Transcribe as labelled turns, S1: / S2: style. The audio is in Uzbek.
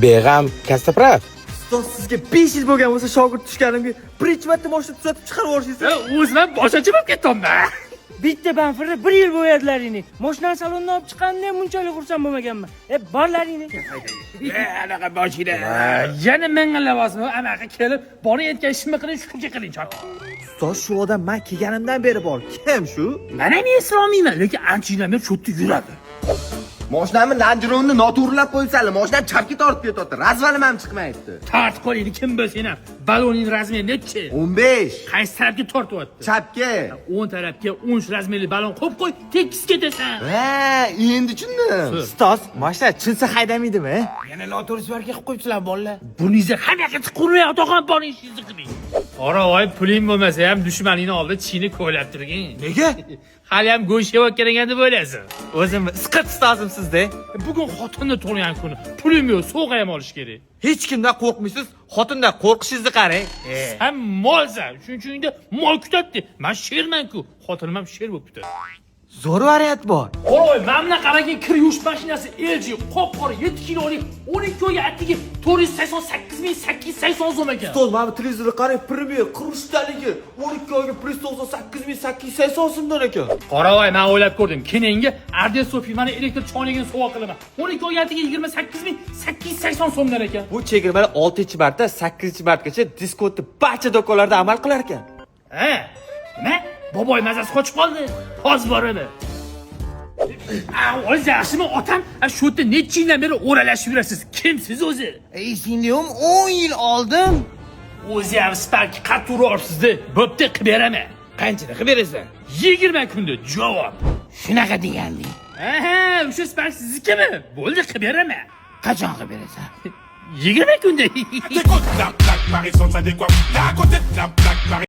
S1: Beg'am Kastaprav.
S2: Ustoz, sizga 5 yil bo'lgan bo'lsa, shogird tushganimga birinchi marta mashina tuzatib chiqarib yuborishsiz.
S3: O'zim boshqacha bo'lib ketdim-da.
S4: Bitta banfirda 1 yil bo'yadilaringni. Mashina salonidan olib chiqqanimda bunchalik xursand bo'lmaganman. Borlaringni.
S3: Anaqa boshida. Yana menga lavozimi anaqa kelib, bora aytgan ishimni qiling, shukurga qiling, chop.
S2: Ustoz, shu odam men kelganimdan beri bor. Kim shu?
S3: Men ham eslolmayman, lekin ancha yildan beri shu yerda yuradi.
S5: Mashinamni Land Rover'ni noto'g'rilab qo'ysalar, mashinam chapga tortib ketyapti. Razvalim ham chiqmayapti.
S3: Tortib qo'ying, kim bo'lsa ham. Baloning razmeri nechi?
S5: 15.
S3: Qaysi tarafga tortyapti?
S5: Chapga.
S3: 10 tarafga 10 razmerli balon qo'yib qo'y, tekis ketasan.
S5: Ha, endi tushundim.
S2: Ustoz, mashina chinsa haydamaydimi?
S1: Yana noto'g'ri svarka qilib qo'yibsizlar bolalar.
S3: Buningizni hamma yoqqa chiqurmay, otaxon borishingizni qiling. Qoravoy, puling bo'lmasa ham dushmaningni oldida chini ko'ylab turgin.
S2: Nega?
S3: Hali ham go'sht yeyotgan ekan deb o'ylaysan.
S2: O'zim isqit ustozim sizda.
S3: Bugun xotinni tug'ilgan kuni. Pulim yo'q, sovg'a ham olish kerak.
S2: Hech kimdan qo'rqmaysiz, xotindan qo'rqishingizni qarang.
S3: Sen molsan, shuning uchun mol kutadi. Men sherman-ku, xotinim ham sher bo'lib kutadi.
S2: Zo'r variant bor.
S3: Qo'y, mana qaragin kir yuvish mashinasi LG qop-qora 7 kilolik 12 oyga atigi 488.880 so'm ekan.
S2: Ustoz, mana bu televizorga qarang, Premier qurishdaligi 12 oyga priz 98.880 so'mdan ekan.
S3: Qoravoy, men o'ylab ko'rdim. Kenengi Ardeso firmani elektr choynagini sovg'a qilaman. 12 oyga atigi 28.880 so'mdan ekan.
S2: Bu chegirmalar 6-marta 8-martgacha diskontni barcha do'konlarda amal qilar ekan.
S3: Ha? Nima? Boboy mazasi qochib qoldi. Hozir boradi. O'zi yaxshimi otam? Shu yerda necha yildan beri o'ralashib yurasiz. Kimsiz o'zi?
S1: Singlim 10 yil oldin.
S3: O'zi ham Spark qattiq uribsiz-da. Bo'pti, qilib beraman.
S1: Qanchada qilib berasiz?
S3: 20 kunda javob.
S1: Shunaqa deganding.
S3: Aha, o'sha Spark siznikimi? Bo'ldi, qilib beraman.
S1: Qachon qilib berasiz?
S3: 20 kunda.
S6: La plaque Paris sans adéquat. La côté, la plaque Paris.